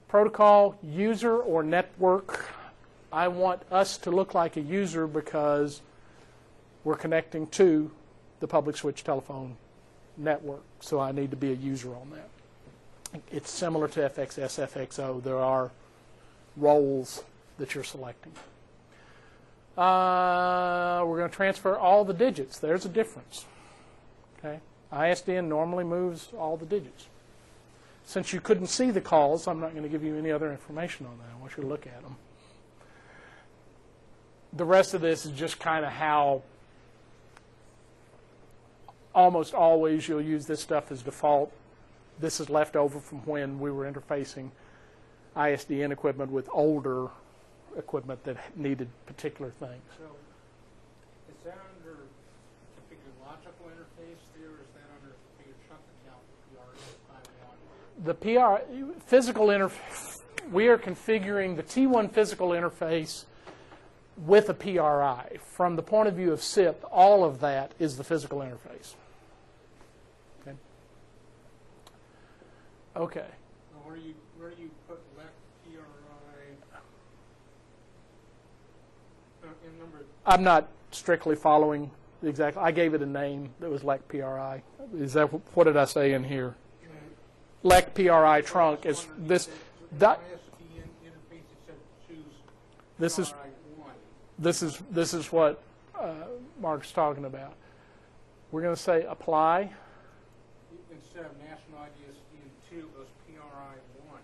Protocol, user or network. I want us to look like a user because we're connecting to the public switch telephone network, so I need to be a user on that. It's similar to FXS, FXO. There are roles that you're selecting. We're going to transfer all the digits. There's a difference. Okay, ISDN normally moves all the digits. Since you couldn't see the calls, I'm not going to give you any other information on that. I want you to look at them. The rest of this is just kind of how almost always you'll use this stuff as default. This is left over from when we were interfacing ISDN equipment with older equipment that needed particular things. So, is that under configure logical interface there, or is that under configure chunk account PR5.1? The PR physical interface, we are configuring the T1 physical interface with a PRI. From the point of view of SIP, all of that is the physical interface. Okay. Okay. Now, where do you put LEC PRI in number? I'm not strictly following the exact. I gave it a name that was LEC PRI. Is that what did I say in here? LEC PRI trunk is this. ISDN interface, it said choose This is. PRI1. This is what Mark's talking about. We're going to say apply. Instead of National ISDN 2, it goes PRI1.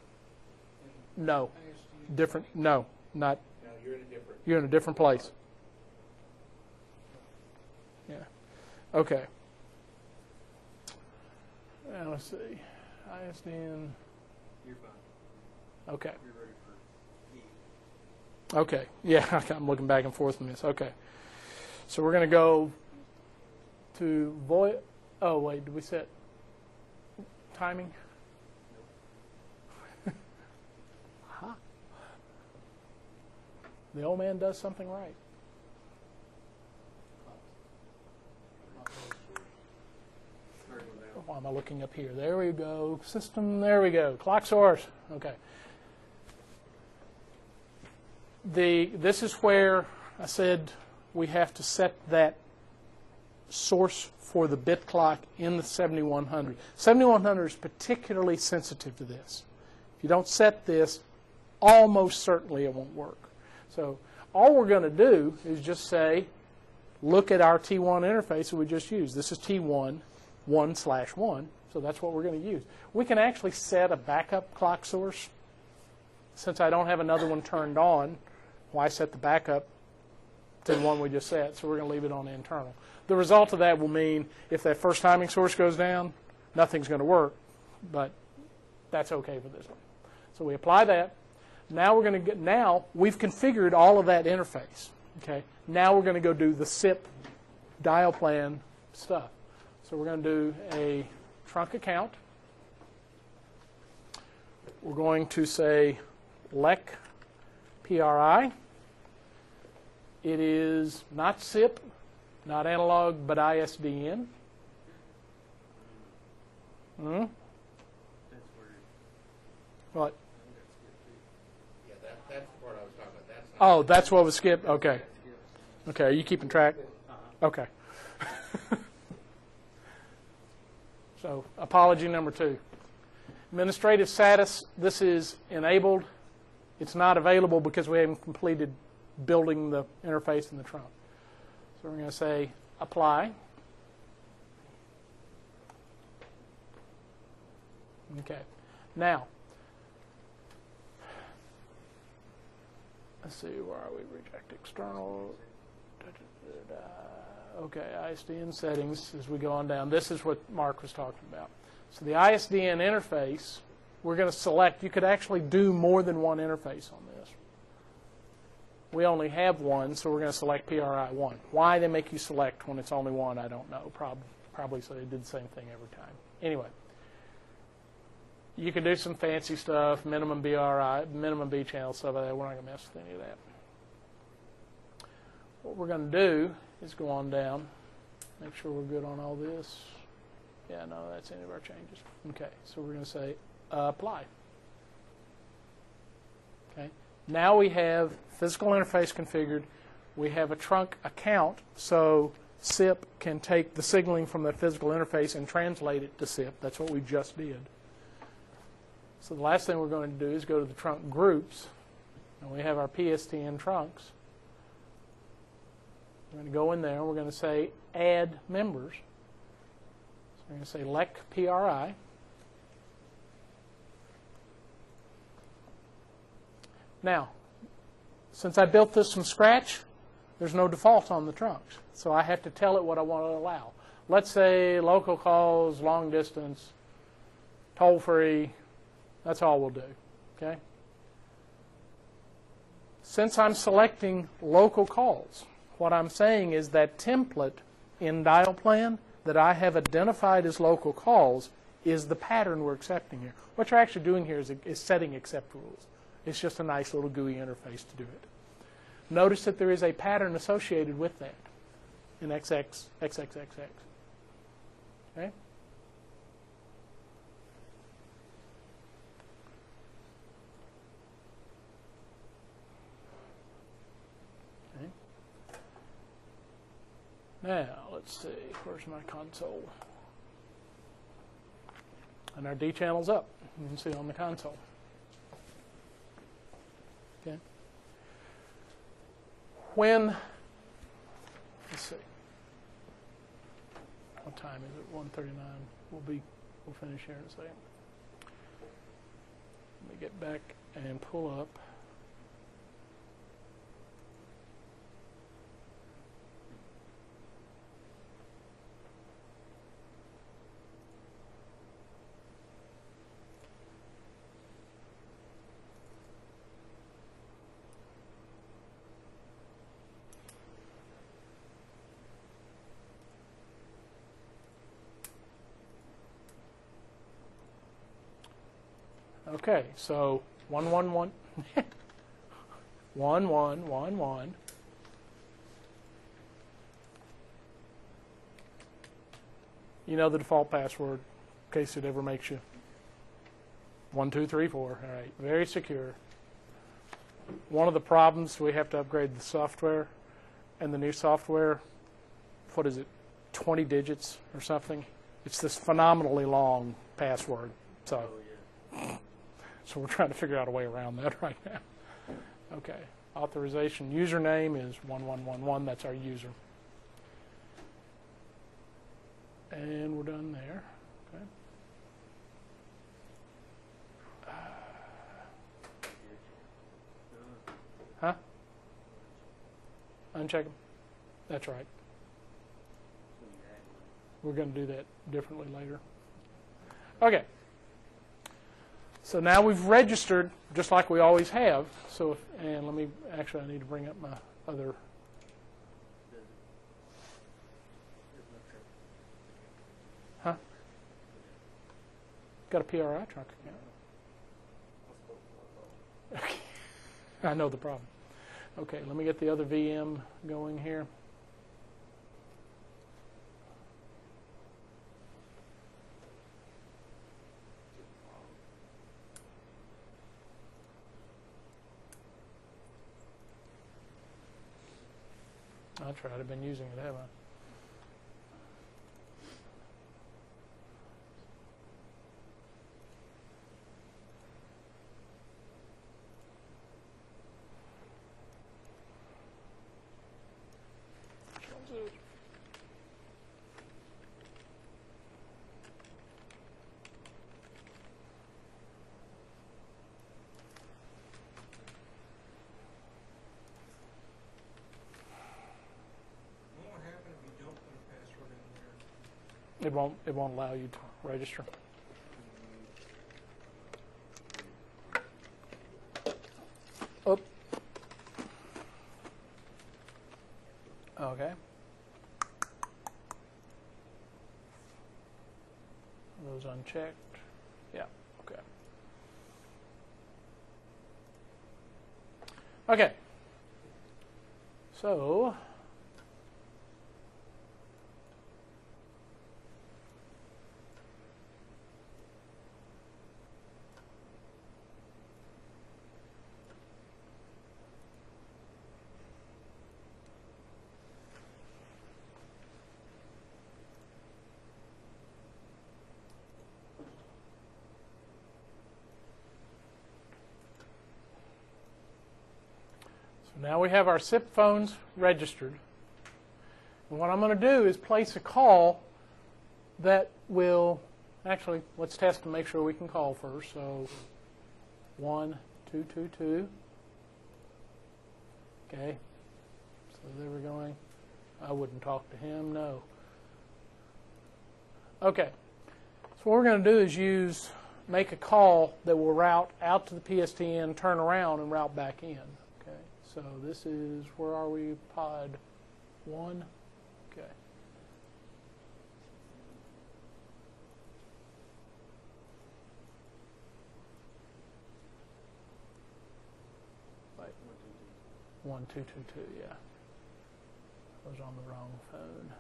No, ISDN different. No, not. No, you're in a different. You're in a different place. Yeah. Okay. Now let's see. ISDN. You're fine. Okay. You're ready for E. Okay. Yeah, I'm looking back and forth on this. Okay. So we're going to go to voice. Oh, wait. Did we set timing? Aha. The old man does something right. Why am I looking up here? There we go. System, there we go. Clock source. Okay. This is where I said we have to set that source for the bit clock in the 7100. 7100 is particularly sensitive to this. If you don't set this, almost certainly it won't work. So all we're going to do is just say, look at our T1 interface that we just used. This is T1. 1/1, so that's what we're going to use. We can actually set a backup clock source. Since I don't have another one turned on, why set the backup to the one we just set? So we're going to leave it on internal. The result of that will mean if that first timing source goes down, nothing's going to work, but that's okay for this one. So we apply that. Now we're going to get. Now we've configured all of that interface. Okay. Now we're going to go do the SIP dial plan stuff. So we're going to do a trunk account. We're going to say LEC PRI. It is not SIP, not analog, but ISDN. What? Yeah, that's the part I was talking about. That's Oh, that's what was skipped? Okay. Okay, are you keeping track? Okay. So, apology number 2. Administrative status, this is enabled. It's not available because we haven't completed building the interface in the trunk. So we're going to say apply. Okay. Now, let's see, where are we? Reject external. Okay, ISDN settings as we go on down. This is what Mark was talking about. So the ISDN interface, we're going to select. You could actually do more than one interface on this. We only have one, so we're going to select PRI1. Why they make you select when it's only one, I don't know. Probably so they did the same thing every time. Anyway, you can do some fancy stuff, minimum BRI, minimum B channel, stuff like that. We're not going to mess with any of that. What we're going to do is go on down, make sure we're good on all this. Yeah, no, that's any of our changes. Okay, so we're going to say apply. Okay, now we have physical interface configured. We have a trunk account, so SIP can take the signaling from that physical interface and translate it to SIP. That's what we just did. So the last thing we're going to do is go to the trunk groups, and we have our PSTN trunks. We're going to go in there, and we're going to say add members. So we're going to say LEC PRI. Now, since I built this from scratch, there's no default on the trunks. So I have to tell it what I want to allow. Let's say local calls, long distance, toll free. That's all we'll do. Okay? Since I'm selecting local calls, what I'm saying is that template in dial plan that I have identified as local calls is the pattern we're accepting here. What you're actually doing here is setting accept rules. It's just a nice little GUI interface to do it. Notice that there is a pattern associated with that in XX, XXXX. Okay? Okay. Now, let's see. Where's my console? And our D channel's up. You can see on the console. Okay. When, let's see, what time is it? 1:39. We'll finish here in a second. Let me get back and pull up. Okay, so 111, 1111. You know the default password in case it ever makes you 1234. All right, very secure. One of the problems, we have to upgrade the software, and the new software, what is it, 20 digits or something? It's this phenomenally long password. So we're trying to figure out a way around that right now. Okay, authorization username is 1111. That's our user. And we're done there. Okay. Huh? Uncheck them. That's right. We're going to do that differently later. Okay. So now we've registered just like we always have. So, and let me, actually I need to bring up my other. Huh? Got a PRI trunk account. Okay. I know the problem. Okay, let me get the other VM going here. That's right, I've been using it, haven't I? What happened if It won't allow you to register. Oh. Okay. Those unchecked. Yeah. Okay. Okay. So. Now we have our SIP phones registered. And what I'm going to do is place a call that will, actually, let's test and make sure we can call first. So 1222. Okay. So there we're going. I wouldn't talk to him, no. Okay. So what we're going to do is make a call that will route out to the PSTN, turn around, and route back in. So this is, where are we? Pod 1. Okay. Wait. 1222, yeah. I was on the wrong phone.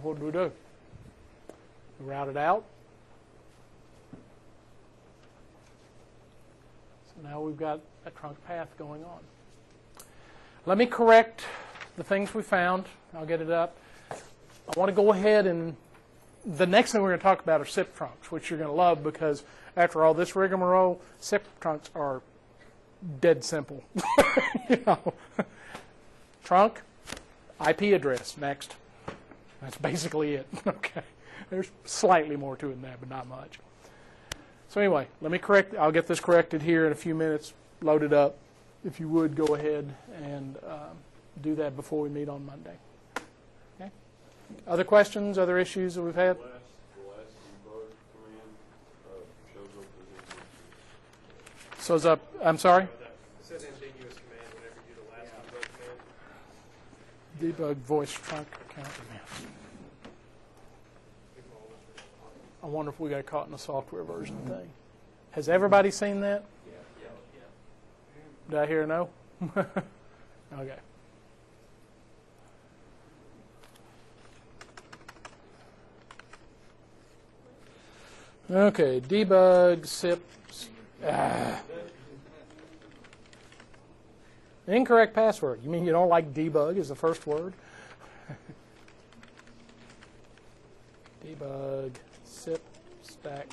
What do? We route it out. So now we've got a trunk path going on. Let me correct the things we found. I'll get it up. I want to go ahead and the next thing we're going to talk about are SIP trunks, which you're going to love because after all this rigmarole, SIP trunks are dead simple. You know. Trunk, IP address, next. That's basically it. Okay. There's slightly more to it than that, but not much. So anyway, let me correct. I'll get this corrected here in a few minutes, load it up. If you would, go ahead and do that before we meet on Monday. Okay. Other questions, other issues that we've had? The last debug command shows up as I'm sorry? It says ambiguous command whenever you do the last debug command. Debug voice trunk account command. I wonder if we got caught in the software version thing. Has everybody seen that? Yeah. Did I hear a no? Okay. Okay, debug SIP. Incorrect password. You mean you don't like debug as the first word? Debug SIP stack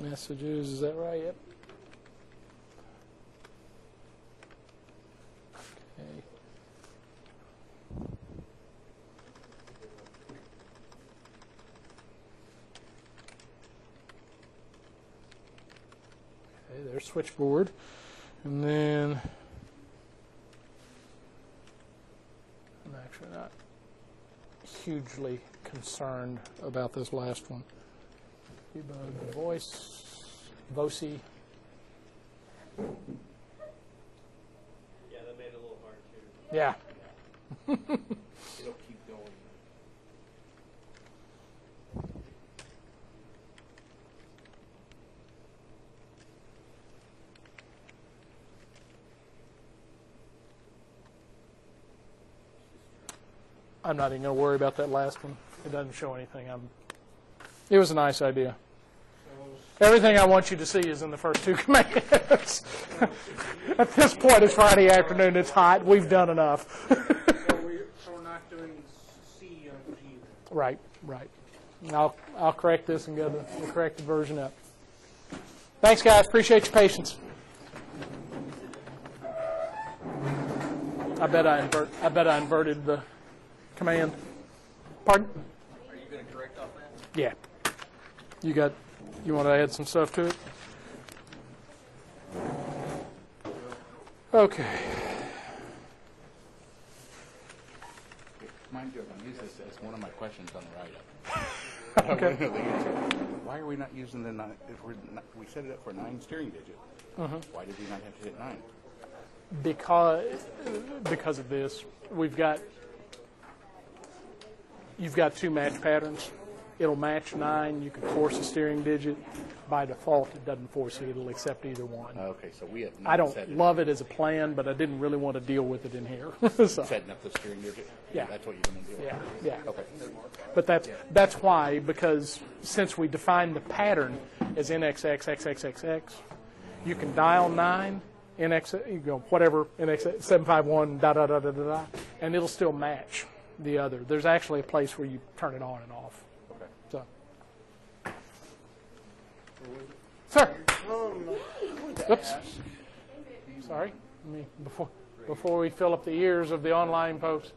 messages. Is that right? Yep. Okay. Okay, there's switchboard. And then I'm actually not hugely concerned about this last one. Debug voice, VOCI. Yeah, that made it a little hard too. Yeah. It'll keep going. I'm not even going to worry about that last one. It doesn't show anything. It was a nice idea. Everything I want you to see is in the first two commands. At this point, it's Friday afternoon. It's hot. We've done enough. So we're not doing C on G. Right. I'll correct this and get the corrected version up. Thanks, guys. Appreciate your patience. I bet I inverted the command. Pardon? Are you going to correct off that? Yeah. You want to add some stuff to it? Okay. Mind you, I'm using this as one of my questions on the write-up. Okay. Why are we not using the nine? If we set it up for 9 steering digit. Why did we not have to hit 9? Because of this, you've got 2 match patterns. It'll match 9. You can force a steering digit. By default, it doesn't force it. It'll accept either one. Okay, so we have I not don't set it love it as a plan, but I didn't really want to deal with it in here. So, setting up the steering digit. Yeah. That's what you're going to do. yeah. Okay. But that's why, because since we defined the pattern as NXXXXXX, you can dial 9, NX, you go whatever, NX 751, da da da da da da, and it'll still match the other. There's actually a place where you turn it on and off. Okay. So, sir. Oops. Sorry. Before we fill up the ears of the online folks.